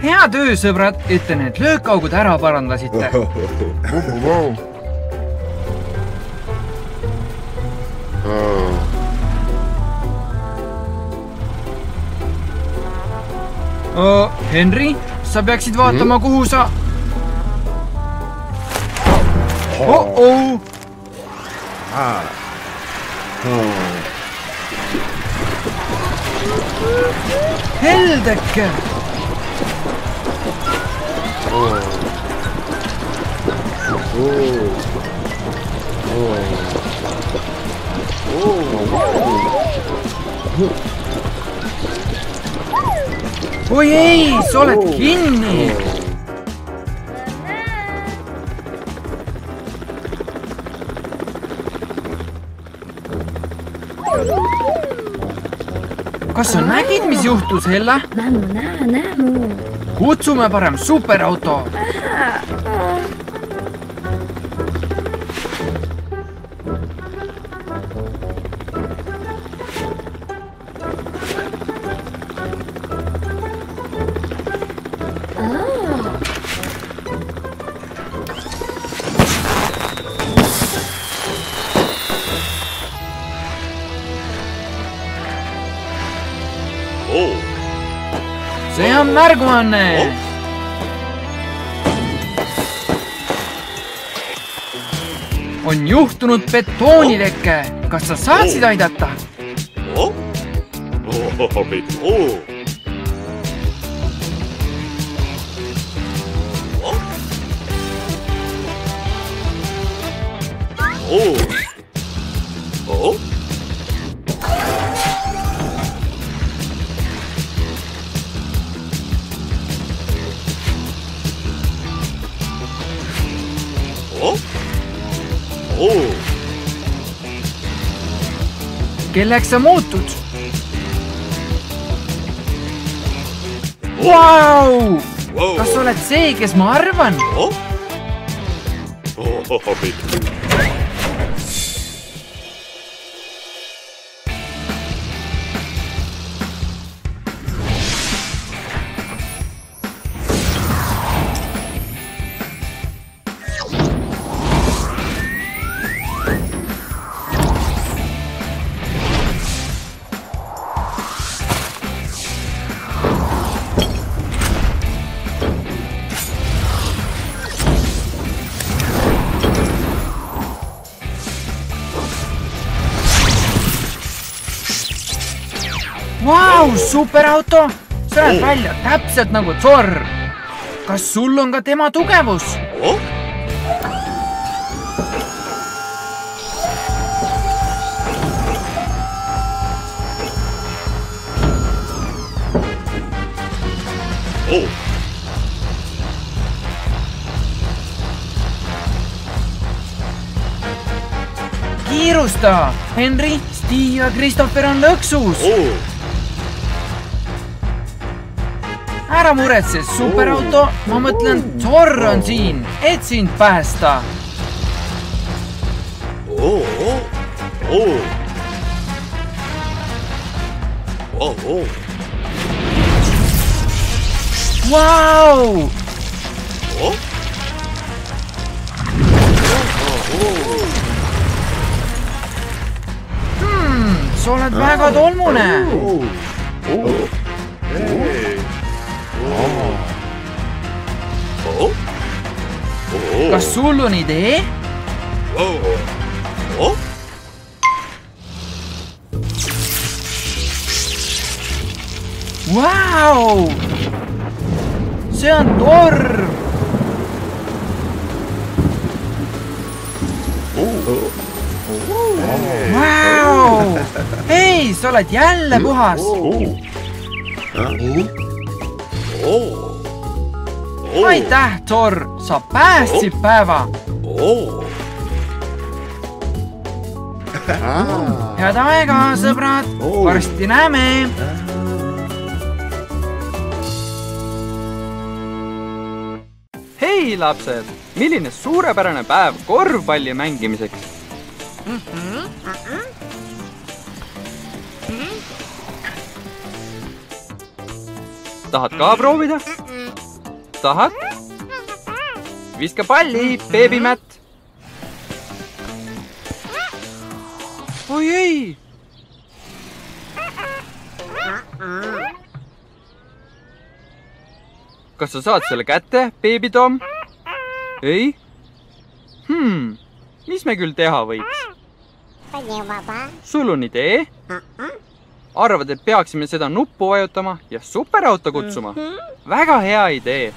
Hea töö, sõbrad, et te need löökaugud ära parandasite. Henry, sa peaksid vaatama, kuhu sa... Oh-oh! Heldeke! Oi ei, sa oled kinni! Kas sa nägid, mis juhtus, Hella? Nämu. Kutsume parem superauto! See on märguanne! On juhtunud betoonileke. Kas sa saaksid aidata? Kelleks sa muutud? Vau! Kas sa oled see, kes ma arvan? Vau, superauto! Sa näed välja täpselt nagu Thor. Kas sul on ka tema tugevus? Kiirusta! Henry, Steve ja Christopher on lõksus! Ära muretse, superauto, ma mõtlen, Thor on siin, et sind päästa. Vau! Sa oled väga tolmune. Kas sul on idee? Vau! See on torm! Vau! Hei, sa oled jälle puhas! Aitäh, Thor! Sa päästsid päeva! Head aega, sõbrad! Varsti näeme! hei, lapsed! Milline suurepärane päev korvpalli mängimiseks! Tahad ka proovida? Tahad? Viska palli, beebimätt! Oi ei! Kas sa saad selle kätte, Baby Tom? Ei? Mis me küll teha võiks? Sul on idee? Arvad, et peaksime seda nuppu vajutama ja superauto kutsuma? Väga hea idee!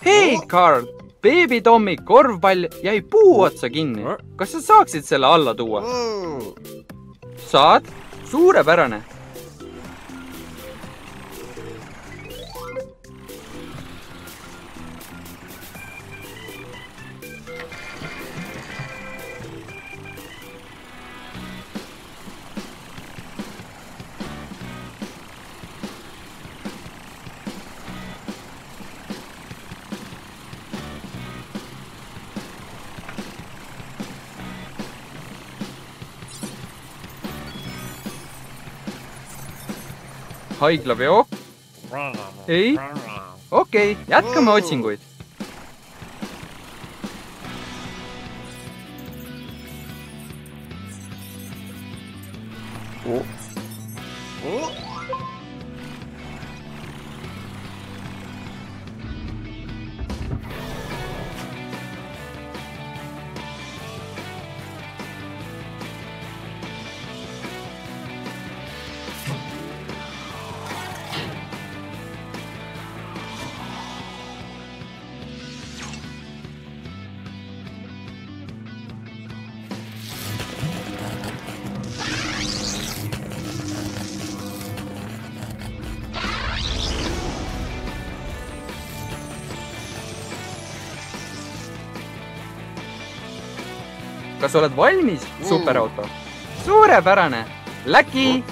Hei, Carl! Baby Tommi korvpall jäi puu otsa kinni. Kas sa saaksid selle alla tuua? Saad? Suurepärane! Haiglaveo? Ei? Okei, jätkame otsinguid. Kas oled valmis, superauto? Suurepärane! Läki!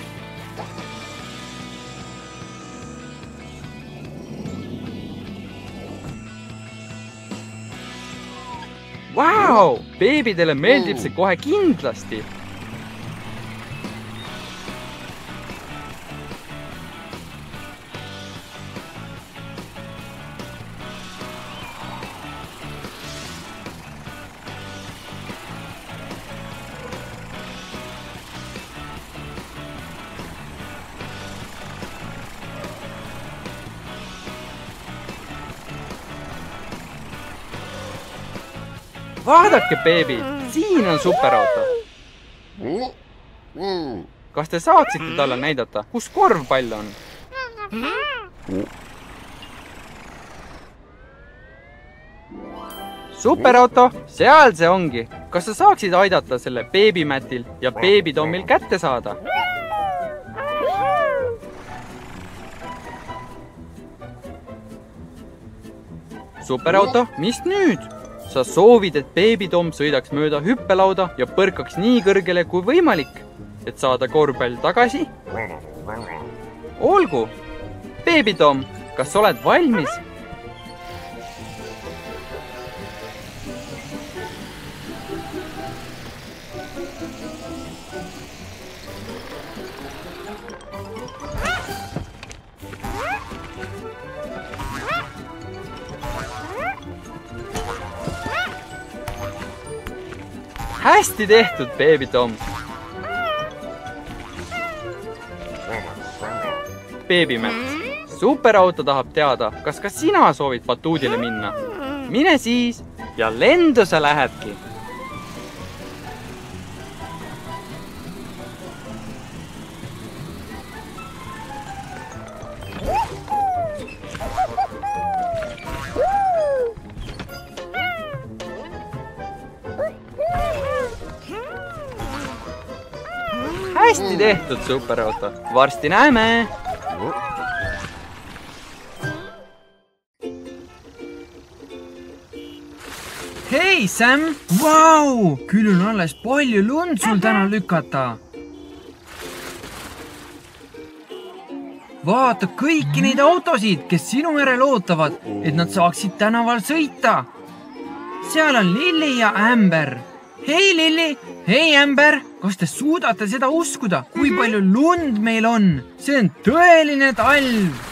Vau! Beebidele meeldib see kohe kindlasti! Vaadake, beebi! Siin on superauto! Kas te saaksite talle näidata, kus korvpall on? Superauto, seal see ongi! Kas sa saaksid aidata selle beebimätil ja Baby Tomil kätte saada? Superauto, mis nüüd? Sa soovid, et Baby Tom sõidaks mööda hüppelauda ja põrkaks nii kõrgele kui võimalik, et saada korvpall tagasi? Olgu! Baby Tom, kas oled valmis? Hästi tehtud, Baby Tom! Beebimätt, superauto tahab teada, kas ka sina soovid batuudile minna? Mine siis ja lendu sa lähedki! Hästi tehtud, superauto! Varsti näeme! hei, Sam! Vau! Küll on alles palju lund sul täna lükata. Vaata kõiki neid autosid, kes sinu järel ootavad, et nad saaksid tänaval sõita. Seal on Lilli ja Amber. Hei, Lilli! Hei, Amber! Kas te suudate seda uskuda, kui palju lund meil on? See on tõeline talv.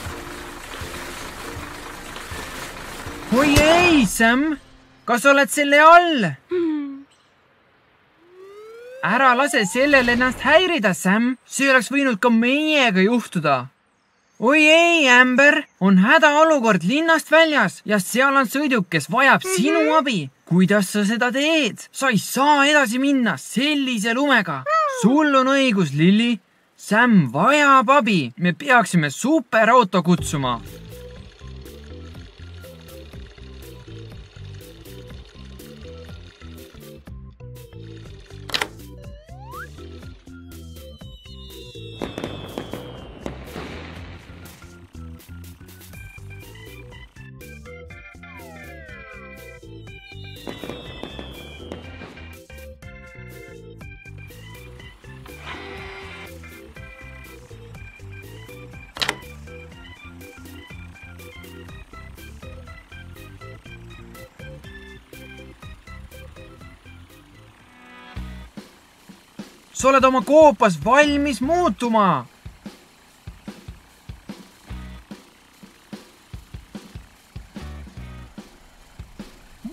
Oi ei, Sam! Kas oled selle all? Ära lase sellel ennast häirida, Sam. See oleks võinud ka meiega juhtuda. Oi ei, Amber! On hädaolukord linnast väljas ja seal on sõiduk, kes vajab sinu abi. Kuidas sa seda teed? Sa ei saa edasi minna sellise lumega. Sul on õigus, Lilli. Sam vajab abi. Me peaksime superauto kutsuma. Sa oled oma koopas valmis muutuma.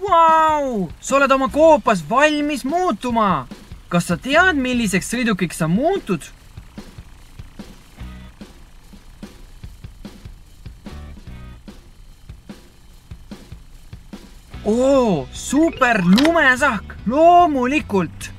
Vau! Sa oled oma koopas valmis muutuma. Kas sa tead, milliseks sõidukiks sa muutud? Oo, super lumesahk, loomulikult.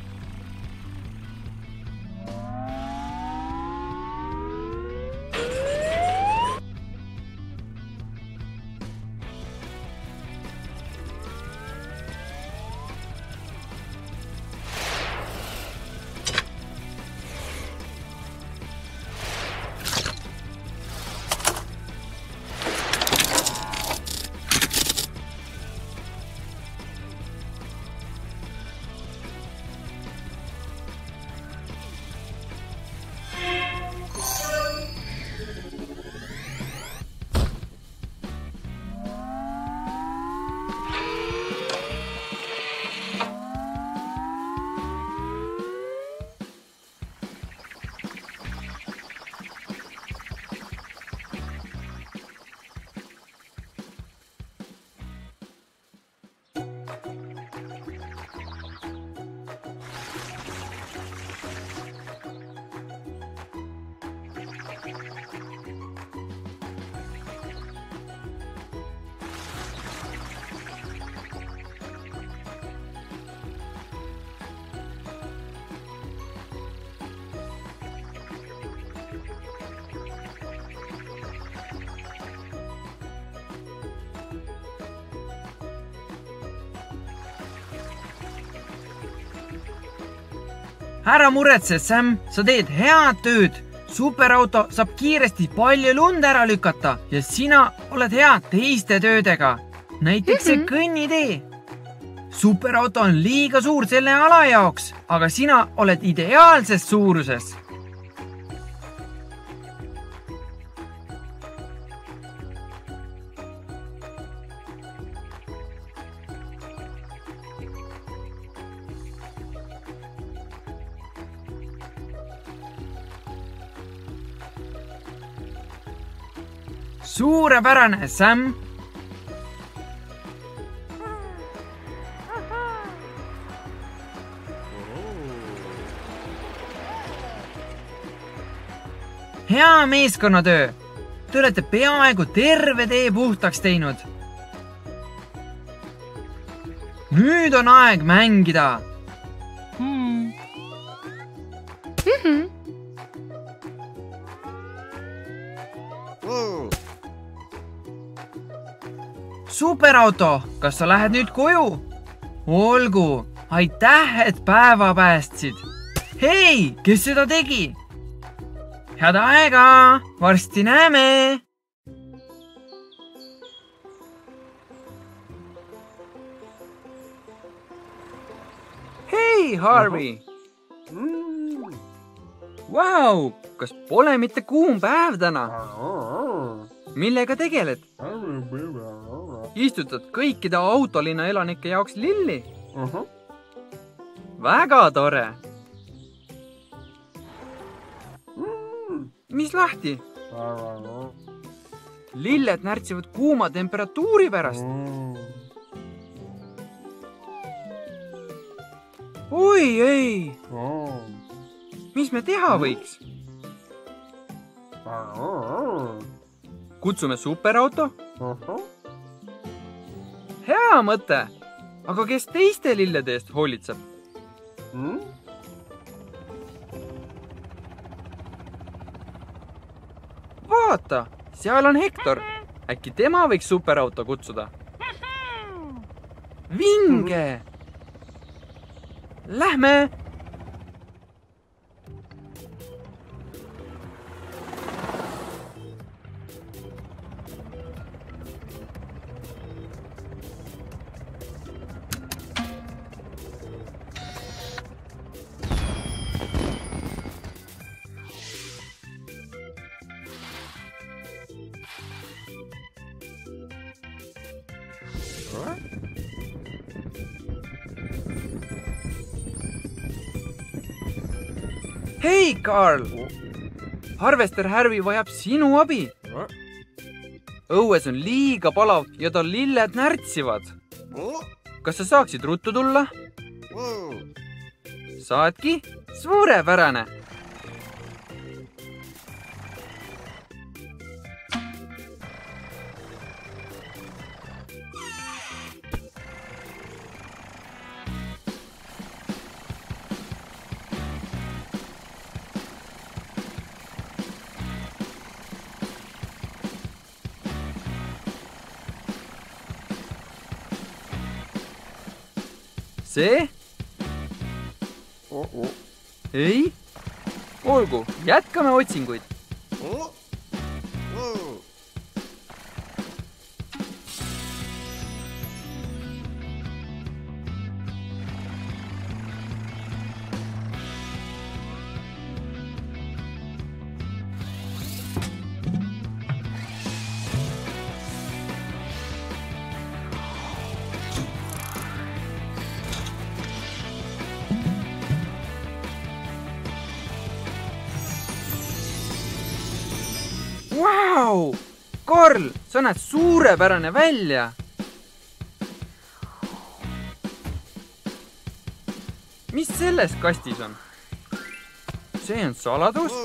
Ära muretse, Sam, sa teed head tööd. Superauto saab kiiresti palju lund ära lükata ja sina oled hea teiste töödega. Näiteks see kõnnitee. Superauto on liiga suur selle ala jaoks, aga sina oled ideaalses suuruses. Suurepärane, Sam! Hea meeskonnatöö! Te olete peaaegu terve tee puhtaks teinud. Nüüd on aeg mängida. Superauto, kas sa lähed nüüd koju? Olgu, aitäh, et päeva päästsid. Hei, kes seda tegi? Head aega, varsti näeme! hei, Harvey! Vau, kas pole mitte kuum päev täna? Millega tegeled? Istutad kõikide autolinna elanike jaoks lilli? Väga tore! Mis lahti? Lilled närtsivad kuuma temperatuuri pärast. Oi ei! Mis me teha võiks? Kutsume superauto? Hea mõte! Aga kes teiste lillede eest hoolitseb? Vaata, seal on Hector. Äkki tema võiks superauto kutsuda? Vinge! Lähme! Hei, Carl! Harvester Harvey vajab sinu abi. Õues on liiga palav ja tal lilled närtsivad. Kas sa saaksid ruttu tulla? Saadki? Suurepärane! See? Ei? Olgu, jätkame otsinguid. Vau! Karl, sa näed suurepärane välja! Mis selles kastis on? See on saladus?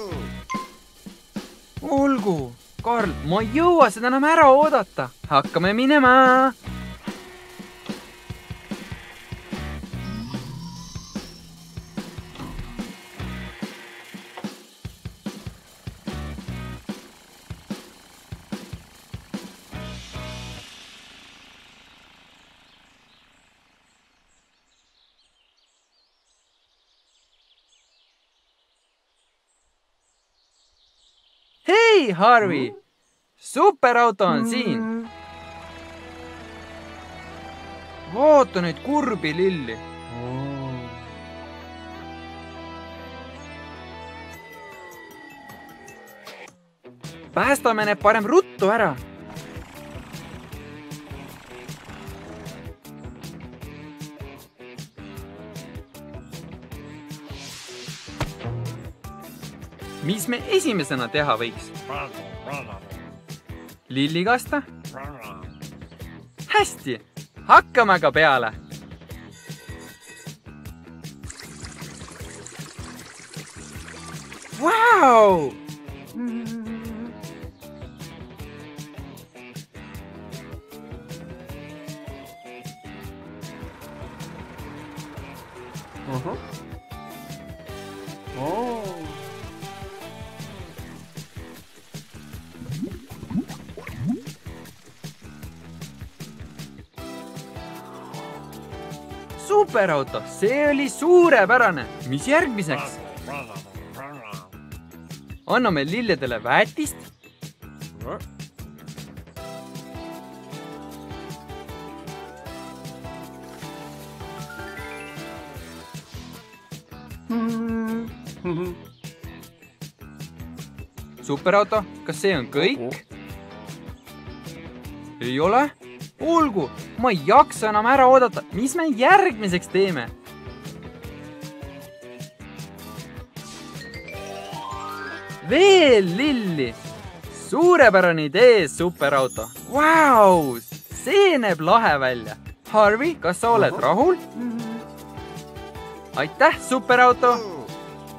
Olgu, Karl, ma ei jõua seda enam ära oodata. Hakkame minema! Hei, Harvey! Superauto on siin! Vaata neid kurbi lilli! Päästame need parem ruttu ära! Mis me esimesena teha võiks? Lilli kasta? Hästi, hakkame aga peale! Vau! Superauto, see oli suurepärane! Mis järgmiseks? Anname lilledele väetist. superauto, kas see on kõik? Ei ole? Olgu, ma ei jaksa enam ära oodata. Mis me järgmiseks teeme? Veel lilli! Suurepärane idee, superauto! Vau! See näeb lahe välja. Harvey, kas sa oled rahul? Aitäh, superauto!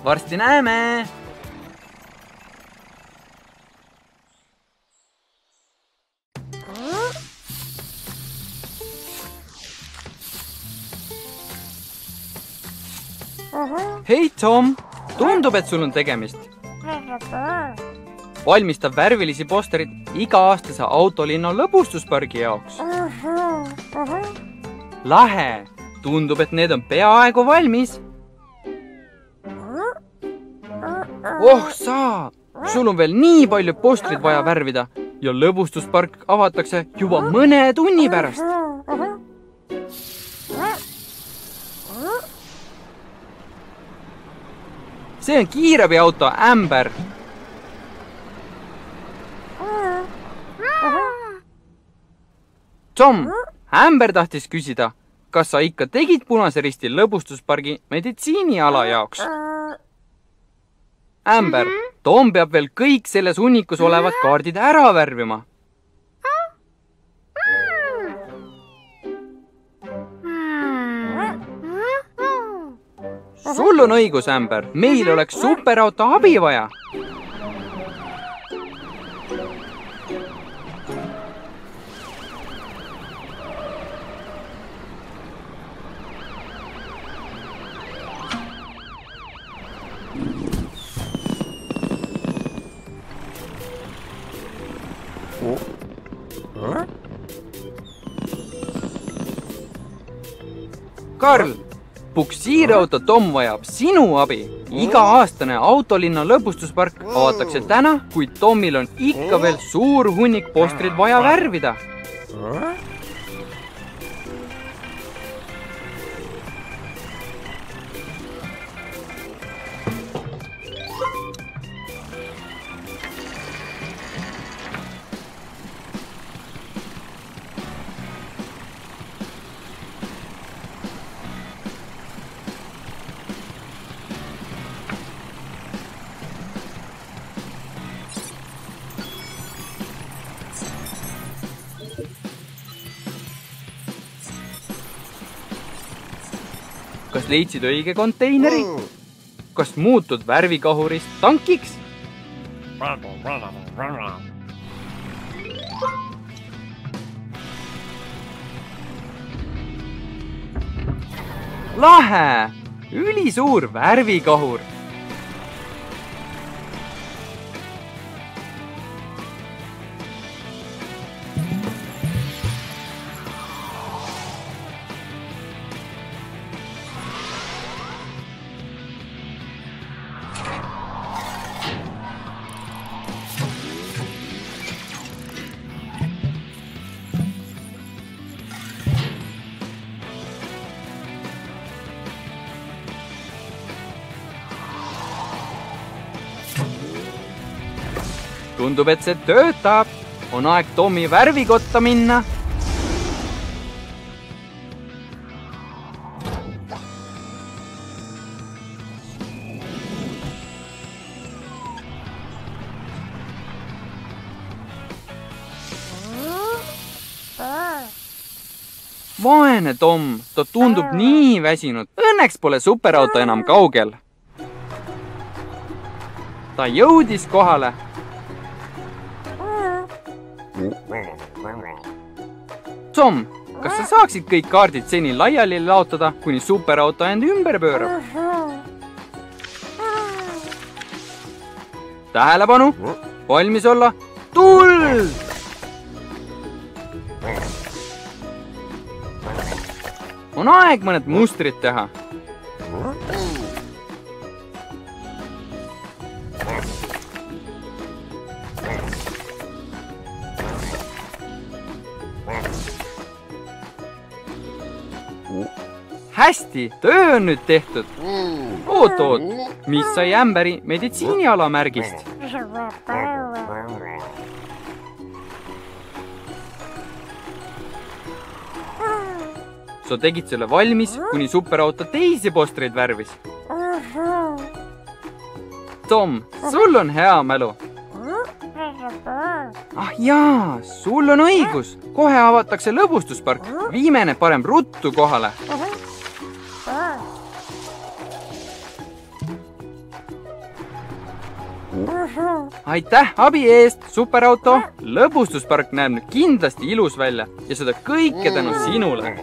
Varsti näeme! Hei Tom, tundub, et sul on tegemist. Valmistab värvilisi posterid iga-aastase autolinna lõbustuspargi jaoks. Lahe, tundub, et need on peaaegu valmis. Oh sa, sul on veel nii palju postrid vaja värvida ja lõbustuspark avatakse juba mõne tunni pärast. See on kiirabiauto Amber. Tom, Amber tahtis küsida, kas sa ikka tegid Punase Risti lõbustuspargi meditsiiniala jaoks? Amber, Tom peab veel kõik selles hunnikus olevad kaardid ära värvima. Sul on õigus, Amber. Meil oleks superauto abi vaja. Karl, puksiirauto Tom vajab sinu abi. Iga-aastane autolinna lõbustuspark avatakse täna, kuid Tomil on ikka veel suur hunnik postrid vaja värvida. Kas leidsid õige konteineri? Kas muutud värvikahurist tankiks? Lahe! Ülisuur värvikahur! Tundub, et see töötab. On aeg Tomi värvikotta minna. Vaene Tom, ta tundub nii väsinud. Õnneks pole superauto enam kaugel. Ta jõudis kohale. Tom, kas sa saaksid kõik kaardid seni laiali laotada, kuni superauto end ümber pöörab? Tähelepanu! Valmis olla! Tuld! On aeg mõned mustrid teha. hästi, töö on nüüd tehtud. Oot, mis sai Ämberi meditsiiniala märgist? Sa tegid selle valmis, kuni superauto teisi postreid värvis. Tom, sul on hea mälu. Ah jaa, sul on õigus. Kohe avatakse lõbustuspark. Viime need parem ruttu kohale. Aitäh abi eest, superauto. Lõbustuspark näeb nüüd kindlasti ilus välja ja seda kõike tänu sinule.